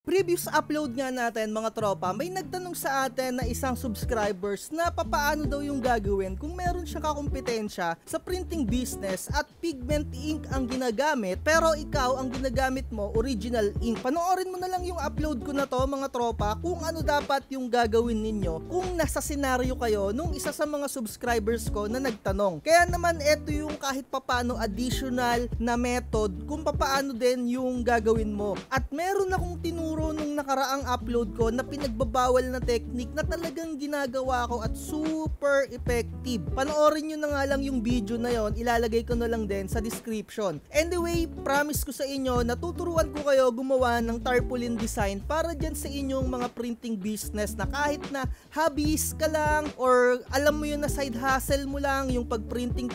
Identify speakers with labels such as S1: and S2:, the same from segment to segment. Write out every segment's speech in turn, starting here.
S1: Previous upload nga natin mga tropa, may nagtanong sa atin na isang subscribers na papaano daw yung gagawin kung meron siyang kakumpetensya sa printing business at pigment ink ang ginagamit pero ikaw ang ginagamit mo original ink. Panoorin mo na lang yung upload ko na to mga tropa kung ano dapat yung gagawin ninyo kung nasa senaryo kayo nung isa sa mga subscribers ko na nagtanong. Kaya naman ito yung kahit papaano additional na method kung papaano din yung gagawin mo. At meron akong tinuro nung nakaraang upload ko na pinagbabawal na technique na talagang ginagawa ko at super effective. Panoorin nyo na nga lang yung video na yon, ilalagay ko na lang din sa description. Anyway, promise ko sa inyo na tuturuan ko kayo gumawa ng tarpaulin design para dyan sa inyong mga printing business na kahit na hobbies ka lang or alam mo yun na side hustle mo lang, yung pag printing,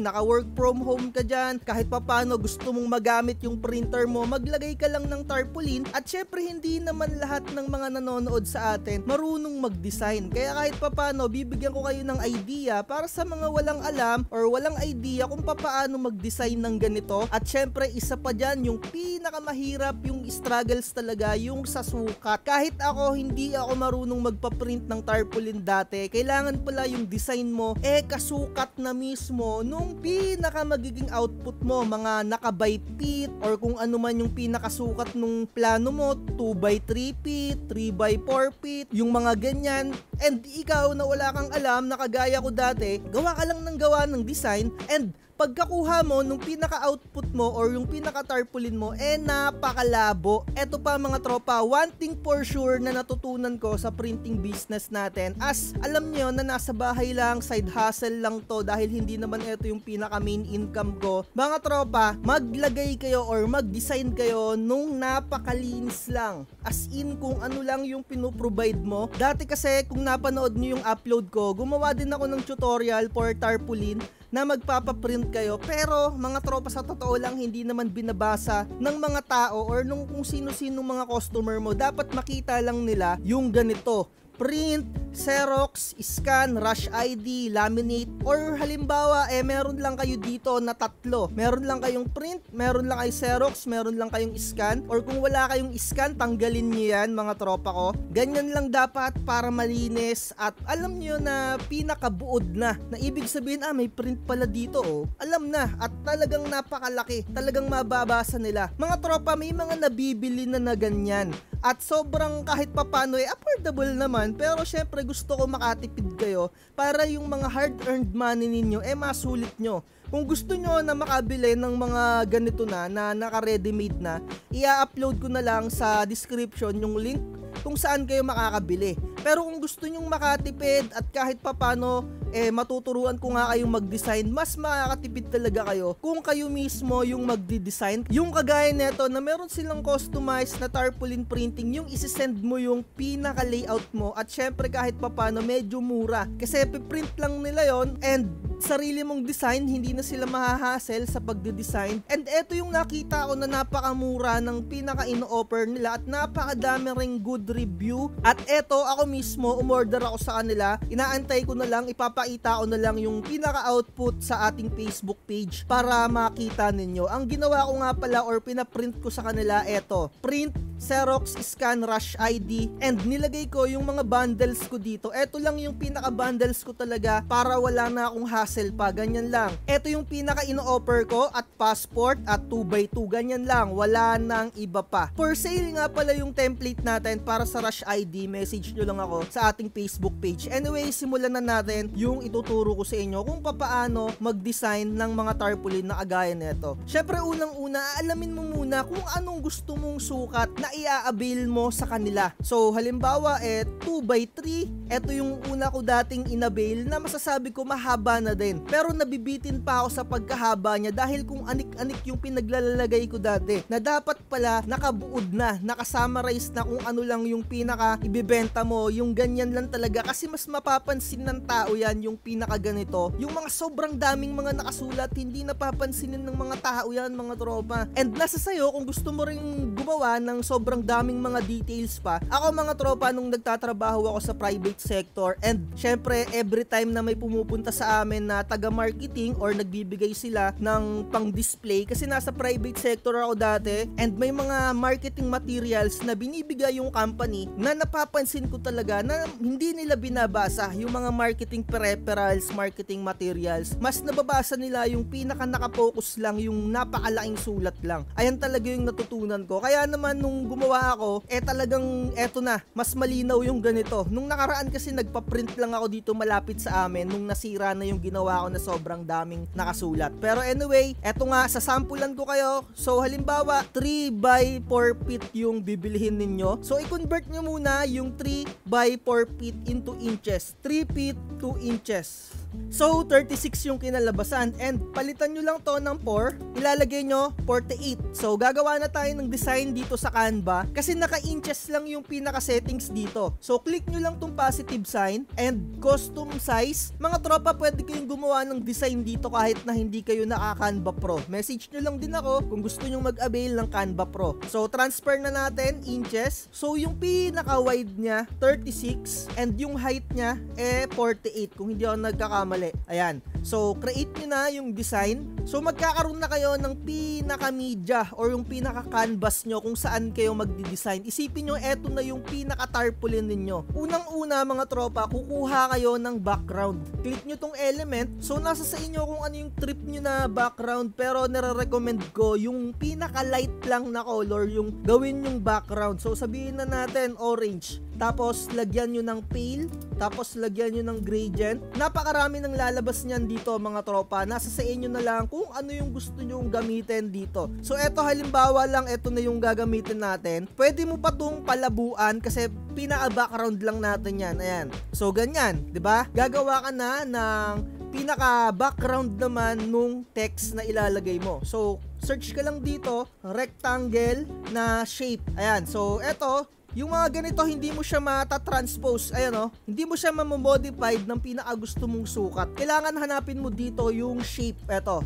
S1: naka work from home ka dyan, kahit papano gusto mong magamit yung printer mo, maglagay ka lang ng tarpaulin. At syempre hindi naman lahat ng mga nanonood sa atin marunong mag-design. Kaya kahit papano bibigyan ko kayo ng idea para sa mga walang alam or walang idea kung paano mag-design ng ganito. At syempre isa pa dyan, yung pinakamahirap, yung struggles talaga, yung sa sukat. Kahit ako hindi ako marunong magpa-print ng tarpaulin dati, kailangan pala yung design mo kasukat na mismo nung pinaka magiging output mo, mga naka-by feet or kung ano man yung pinakasukat nung plano mo, 2x3 feet, 3x4 feet, yung mga ganyan. And ikaw na wala kang alam, na kagaya ko dati, gawa ka lang ng gawa ng design, and pagkakuha mo nung pinaka-output mo or yung pinaka-tarpaulin mo, napakalabo. Eto pa mga tropa, one thing for sure na natutunan ko sa printing business natin, as alam nyo na nasa bahay lang, side hustle lang to dahil hindi naman eto yung pinaka-main income ko. Mga tropa, maglagay kayo or mag-design kayo nung napakalinis lang. As in, kung ano lang yung pinoprovide mo. Dati kasi, kung napanood nyo yung upload ko, gumawa din ako ng tutorial for tarpaulin na magpapaprint kayo, pero mga tropa, sa totoo lang hindi naman binabasa ng mga tao or nung kung sino-sino mga customer mo. Dapat makita lang nila yung ganito: print, Xerox, scan, rush ID, laminate, or halimbawa meron lang kayo dito na tatlo. Meron lang kayong print, meron lang kayong Xerox, meron lang kayong scan, or kung wala kayong scan, tanggalin nyo yan mga tropa ko. Ganyan lang dapat para malinis at alam nyo na pinakabuod na ibig sabihin, may print pala dito alam na, at talagang napakalaki, talagang mababasa nila. Mga tropa, may mga nabibili na ganyan at sobrang kahit papano affordable naman, pero syempre gusto ko makatipid kayo para yung mga hard-earned money ninyo masulit nyo. Kung gusto nyo na makabili ng mga ganito na naka-ready-made na, i-upload ko na lang sa description yung link kung saan kayo makakabili. Pero kung gusto nyong makatipid at kahit papano matuturuan ko nga kayong mag-design, mas makakatipid talaga kayo kung kayo mismo yung magdi-design. Yung kagaya neto na meron silang customized na tarpaulin printing, yung isi-send mo yung pinaka-layout mo at syempre kahit papano medyo mura kasi piprint lang nila yon, and sarili mong design, hindi na sila mahahassle sa pagde-design. And eto yung nakita ko na napakamura ng pinaka-ino-offer nila at napakadami ring good review. At eto, ako mismo umorder ako sa kanila, inaantay ko na lang, ipapakita ko na lang yung pinaka-output sa ating Facebook page para makita ninyo. Ang ginawa ko nga pala or pinaprint ko sa kanila, eto, print, Xerox, scan, rush ID, and nilagay ko yung mga bundles ko dito. Eto lang yung pinaka-bundles ko talaga para wala na akong hassle pa, ganyan lang. Eto yung pinaka-ino-offer ko at passport at 2x2, ganyan lang, wala nang iba pa. For sale nga pala yung template natin para sa rush ID, message nyo lang ako sa ating Facebook page. Anyway, simulan na natin yung ituturo ko sa inyo kung paano mag-design ng mga tarpaulin na kagaya nito. Syempre unang-una, alamin mo muna kung anong gusto mong sukat na i-avail mo sa kanila. So halimbawa 2x3, eto yung una ko dating inavail na masasabi ko mahaba na din, pero nabibitin pa ako sa pagkahaba niya dahil kung anik-anik yung pinaglalagay ko dati, na dapat pala nakabuod na, nakasummarize na kung ano lang yung pinaka ibebenta mo, yung ganyan lang talaga, kasi mas mapapansin ng tao yan yung pinaka ganito. Yung mga sobrang daming mga nakasulat, hindi napapansinin ng mga tao yan mga tropa. And nasa sayo kung gusto mo ring gumawa ng sobrang daming mga details pa. Ako mga tropa, nung nagtatrabaho ako sa private private sector. And syempre, every time na may pumupunta sa amin na taga-marketing or nagbibigay sila ng pang-display, kasi nasa private sector ako dati, and may mga marketing materials na binibigay yung company na napapansin ko talaga na hindi nila binabasa yung mga marketing peripherals, marketing materials. Mas nababasa nila yung pinaka nakapokus lang, yung napakalaking sulat lang. Ayan talaga yung natutunan ko. Kaya naman nung gumawa ako, talagang eto na, mas malinaw yung ganito. Nung nakaraan kasi nagpa-print lang ako dito malapit sa amin nung nasira na yung ginawa ko na sobrang daming nakasulat. Pero anyway, eto nga, sasampulan ko kayo. So halimbawa, 3 by 4 feet yung bibilihin ninyo. So i-convert nyo muna yung 3 by 4 feet into inches. 3 feet 2 inches. So 36 yung kinalabasan, and palitan nyo lang to ng 4, ilalagay nyo 48. So gagawa na tayo ng design dito sa Canva kasi naka-inches lang yung pinaka-settings dito. So click nyo lang tong positive sign and custom size. Mga tropa, pwede kayong gumawa ng design dito kahit na hindi kayo naka-Canva Pro. Message nyo lang din ako kung gusto nyo mag-avail ng Canva Pro. So transfer na natin inches. So yung pinaka-wide nya 36 and yung height nya 48 kung hindi ako nagkakamali. Ayan. So create nyo na yung design. So magkakaroon na kayo ng pinaka-media or yung pinaka-canvas nyo kung saan kayo magdi-design. Isipin nyo, eto na yung pinaka-tarpaulin ninyo. Unang-una mga tropa, kukuha kayo ng background. Click nyo tong element. So nasa sa inyo kung ano yung trip nyo na background, pero nire-recommend ko yung pinaka-light lang na color yung gawin yung background. So sabihin na natin orange. Tapos lagyan nyo ng pale. Tapos lagyan nyo ng gradient. Napakarami ng lalabas niyan dito mga tropa. Nasa sa inyo na lang kung ano yung gusto nyong gamitin dito. So eto halimbawa lang, eto na yung gagamitin natin. Pwede mo pa tong palabuan kasi pinaka-background lang natin yan. Ayan. So ganyan, 'di ba? Gagawa ka na ng pinaka-background naman nung text na ilalagay mo. So search ka lang dito, rectangle na shape. Ayan. So eto, yung mga ganito, hindi mo siya mata-transpose. Ayan o. Hindi mo siya mamodified ng pinaka-gusto mong sukat. Kailangan hanapin mo dito yung shape. Eto.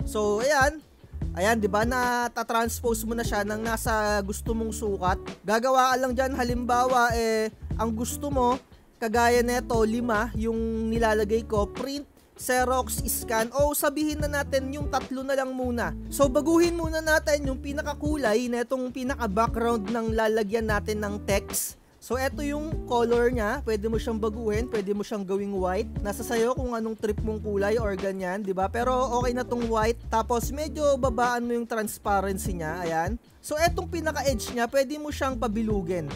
S1: So, ayan. Ayan, di ba? Nata-transpose mo na siya ng nasa gusto mong sukat. Gagawa ka lang dyan. Halimbawa, ang gusto mo, kagaya neto, 5, yung nilalagay ko, print, Xerox, scan, o sabihin na natin yung 3 na lang muna. So baguhin muna natin yung pinakakulay na itong pinaka-background ng lalagyan natin ng text. So eto yung color niya, pwede mo siyang baguhin, pwede mo siyang gawing white. Nasa sayo kung anong trip mong kulay or ganyan, 'di ba? Pero okay na tong white. Tapos medyo babaan mo yung transparency niya, ayan. So etong pinaka-edge niya, pwede mo siyang pabilugin.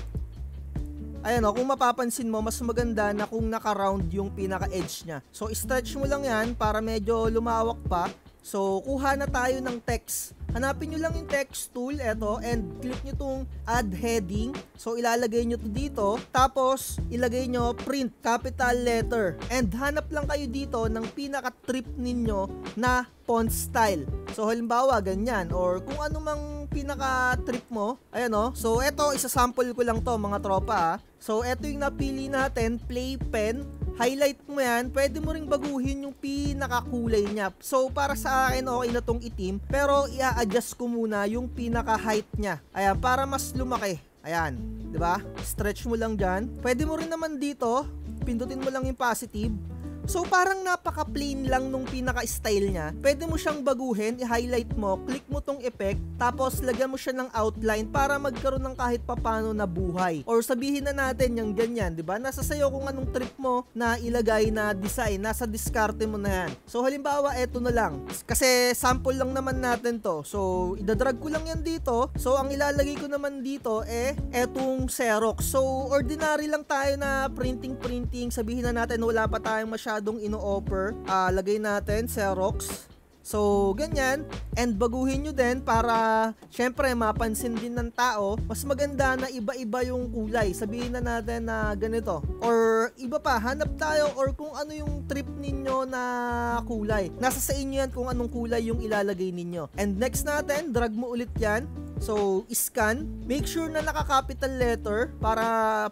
S1: Ayan o, kung mapapansin mo, mas maganda na kung naka-round yung pinaka-edge niya. So, stretch mo lang yan para medyo lumawak pa. So, kuha na tayo ng text. Hanapin nyo lang yung text tool, eto, and click nyo tong add heading. So, ilalagay nyo to dito. Tapos, ilagay nyo print, capital letter. And hanap lang kayo dito ng pinaka-trip ninyo na font style. So, halimbawa, ganyan. Or kung ano mang pinaka-trip mo. Ayan o. So, eto, isasample ko lang to mga tropa. So, eto yung napili natin, play pen. Highlight mo yan, pwede mo ring baguhin yung pinaka-kulay niya. So, para sa akin, okay na tong itim. Pero, i-adjust ko muna yung pinaka-height niya. Ayan, para mas lumaki. Ayan, 'di ba? Stretch mo lang dyan. Pwede mo rin naman dito, pindutin mo lang yung positive. So parang napaka-plain lang nung pinaka-style niya. Pwede mo siyang baguhin, i-highlight mo, click mo tong effect, tapos lagyan mo siya ng outline para magkaroon ng kahit papano na buhay. Or sabihin na natin yung ganyan, 'di ba? Nasa sayo kung anong trip mo na ilagay na design, nasa diskarte mo na yan. So halimbawa, eto na lang. Kasi sample lang naman natin to. So idadrag ko lang yan dito. So ang ilalagay ko naman dito etong Xerox. So ordinary lang tayo na printing. Sabihin na natin wala pa tayong masyadong ino-offer. Lagay natin Xerox. So, ganyan. And baguhin nyo din para, syempre, mapansin din ng tao. Mas maganda na iba-iba yung kulay. Sabihin na natin na ganito. Or, iba pa, hanap tayo or kung ano yung trip ninyo na kulay. Nasa sa inyo yan kung anong kulay yung ilalagay ninyo. And next natin, drag mo ulit yan. So, scan. Make sure na naka-capital letter para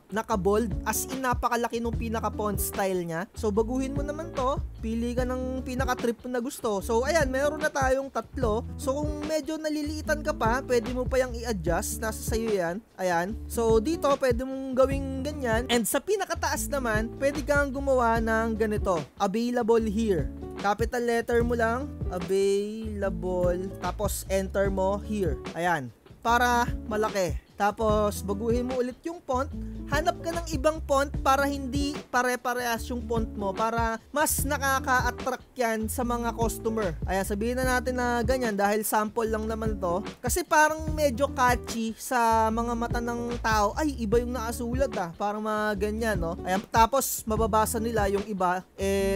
S1: naka-bold. As in, napakalaki nung pinaka-font style niya. So, baguhin mo naman to. Pili ka ng pinaka-trip na gusto. So, ayan, meron na tayong tatlo. So, kung medyo naliliitan ka pa, pwede mo pa yung i-adjust. Nasa sa'yo yan. Ayan. So, dito, pwede mong gawing ganyan. And sa pinakataas naman, pwede kang gumawa ng ganito. Available here. Capital letter mo lang, available, tapos enter mo here. Ayan, para malaki. Tapos, baguhin mo ulit yung font. Hanap ka ng ibang font para hindi pare-parehas yung font mo, para mas nakaka-attract yan sa mga customer. Ayan, sabihin na natin na ganyan dahil sample lang naman to. Kasi parang medyo catchy sa mga mata ng tao. Ay, iba yung nakasulat parang mga ganyan, no? Ayan, tapos mababasa nila yung iba,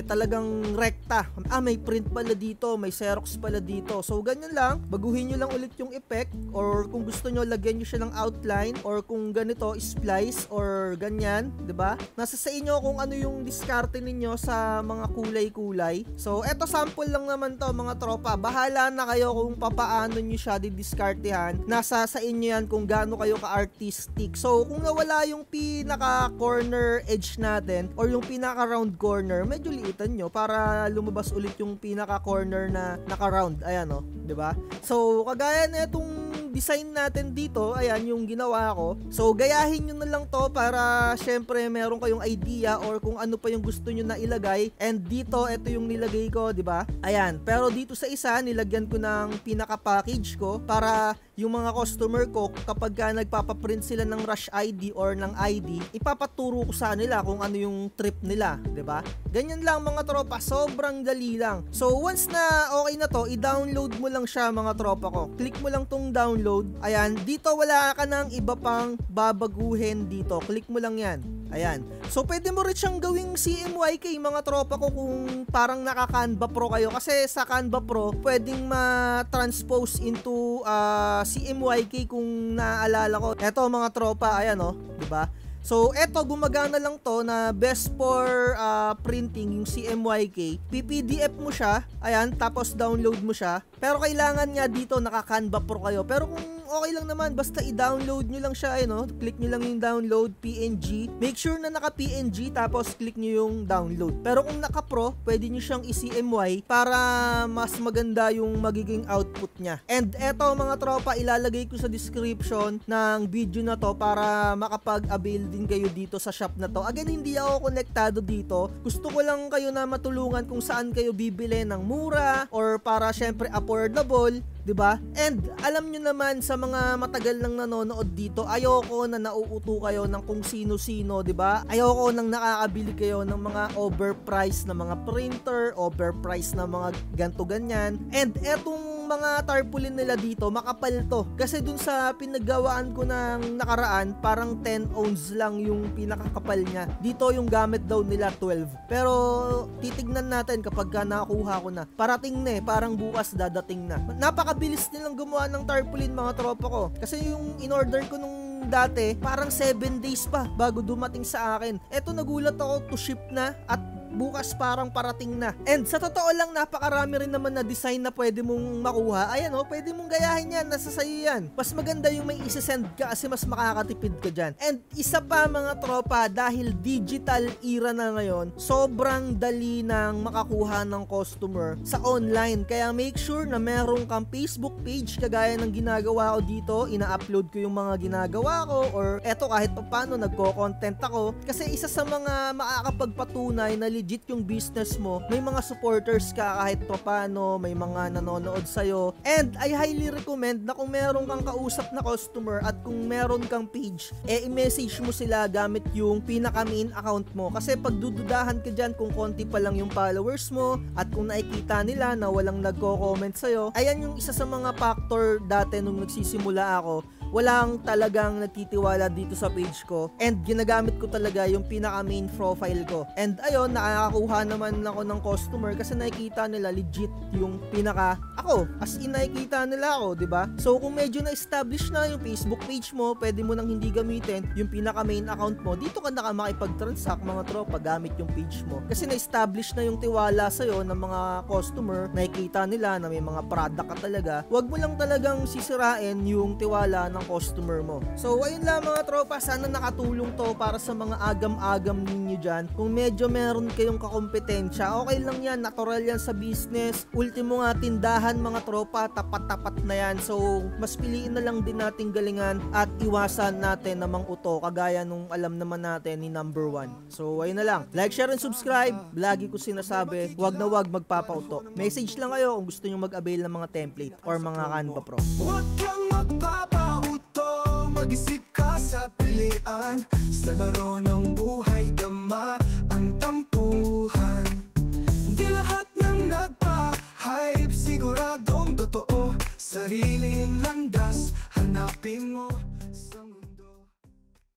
S1: talagang rekta. May print pala dito, may Xerox pala dito. So, ganyan lang. Baguhin nyo lang ulit yung effect, or kung gusto nyo, lagyan nyo siya ng outline, or kung ganito, splice, or ganyan, 'di ba? Nasa sa inyo kung ano yung diskarte ninyo sa mga kulay-kulay. So, eto sample lang naman to, mga tropa. Bahala na kayo kung papaano nyo siya didiskartehan. Nasa sa inyo yan kung gaano kayo ka-artistic. So, kung nawala yung pinaka-corner edge natin, or yung pinaka-round corner, medyo liitan nyo para lumabas ulit yung pinaka-corner na naka-round. Ayan, oh, 'di ba? So, kagaya na itong design natin dito, ayan yung ginawa ko. So, gayahin nyo na lang to para syempre meron kayong idea or kung ano pa yung gusto nyo na ilagay. And dito, ito yung nilagay ko, di ba? Ayan. Pero dito sa isa, nilagyan ko ng pinaka-package ko para yung mga customer ko, kapag nagpapaprint sila ng Rush ID or ng ID, ipapaturo ko sa nila kung ano yung trip nila, di ba? Ganyan lang mga tropa, sobrang dali lang. So, once na okay na to, i-download mo lang siya mga tropa ko. Click mo lang tong download. Ayan, dito wala ka ng iba pang babaguhin dito. Click mo lang yan. Ayan. So, pwede mo rin siyang gawing CMYK mga tropa ko kung parang naka-Canva Pro kayo. Kasi sa Canva Pro, pwedeng ma-transpose into CMYK kung naaalala ko. Eto mga tropa, ayan o, diba? So, eto, gumagana lang to na best for printing, yung CMYK. PPDF mo siya, ayan, tapos download mo siya. Pero kailangan nga dito naka-Canva Pro kayo. Pero kung okay lang naman, basta i-download nyo lang siya, click nyo lang yung download, PNG. Make sure na naka-PNG, tapos click nyo yung download. Pero kung naka-Pro, pwede nyo siyang i-CMY para mas maganda yung magiging output niya. And eto mga tropa, ilalagay ko sa description ng video na to para makapag-avail din kayo dito sa shop na to. Again, hindi ako konektado dito. Gusto ko lang kayo na matulungan kung saan kayo bibili ng mura or para syempre affordable, 'di ba? And alam nyo naman sa mga matagal nang nanonood dito, ayoko na nauuto kayo ng kung sino-sino, 'di ba? Ayoko nang nakakabili kayo ng mga overpriced na mga printer, overpriced na mga ganto ganyan. And etong mga tarpaulin nila dito, makapal to. Kasi dun sa pinaggawaan ko ng nakaraan, parang 10 ounce lang yung pinakakapal niya. Dito yung gamit daw nila 12. Pero titignan natin kapag nakakuha ko na. Parating na parang bukas dadating na. Napakabilis nilang gumawa ng tarpaulin mga tropa ko. Kasi yung in-order ko nung dati, parang 7 days pa bago dumating sa akin. Eto, nagulat ako, to ship na at bukas parang parating na. And sa totoo lang, napakarami rin naman na design na pwede mong makuha. Ayan pwede mong gayahin yan, nasa sayo yan. Mas maganda yung may isi-send ka kasi mas makakatipid ka dyan. And isa pa mga tropa, dahil digital era na ngayon, sobrang dali nang makakuha ng customer sa online. Kaya make sure na meron kang Facebook page kagaya ng ginagawa ko dito. Ina-upload ko yung mga ginagawa ko, or eto kahit pa paano nagko-content ako. Kasi isa sa mga makakapagpatunay na legit yung business mo, may mga supporters ka kahit papano, may mga nanonood sa'yo. And I highly recommend na kung meron kang kausap na customer at kung meron kang page, i-message mo sila gamit yung pinaka-main account mo. Kasi pagdududahan ka dyan kung konti pa lang yung followers mo at kung nakikita nila na walang nagko-comment sa'yo, ayan yung isa sa mga factor dati nung nagsisimula ako walang talagang nagtitiwala dito sa page ko, and ginagamit ko talaga yung pinaka main profile ko. And ayun, nakakakuha naman ako ng customer kasi nakikita nila legit yung pinaka ako, as in nakikita nila ako, 'di ba? So kung medyo na-establish na yung Facebook page mo, pwede mo nang hindi gamitin yung pinaka main account mo, dito ka na makipag-transact mga tropa gamit yung page mo. Kasi na-establish na yung tiwala sa'yo ng mga customer, nakikita nila na may mga product ka talaga. Huwag mo lang talagang sisirain yung tiwala ng customer mo. So ayun lang mga tropa, sana nakatulong to para sa mga agam-agam ninyo dyan. Kung medyo meron kayong kakompetensya, okay lang yan, natural yan sa business. Ultimo nga, tindahan mga tropa, tapat-tapat na yan. So mas piliin na lang din nating galingan at iwasan natin namang uto kagaya nung alam naman natin ni number 1. So ayun na lang, like, share, and subscribe. Lagi ko sinasabi, wag na wag magpapauto. Message lang kayo kung gusto nyo mag-avail ng mga template or mga Canva Pro.
S2: Huwag kang magpapauto, mag-isip ka sa pilian. Sa laro ng buhay, dama ang tampuhan. Di lahat ng nagpa-hype siguradong totoo. Sariling landas, hanapin mo sa mundo.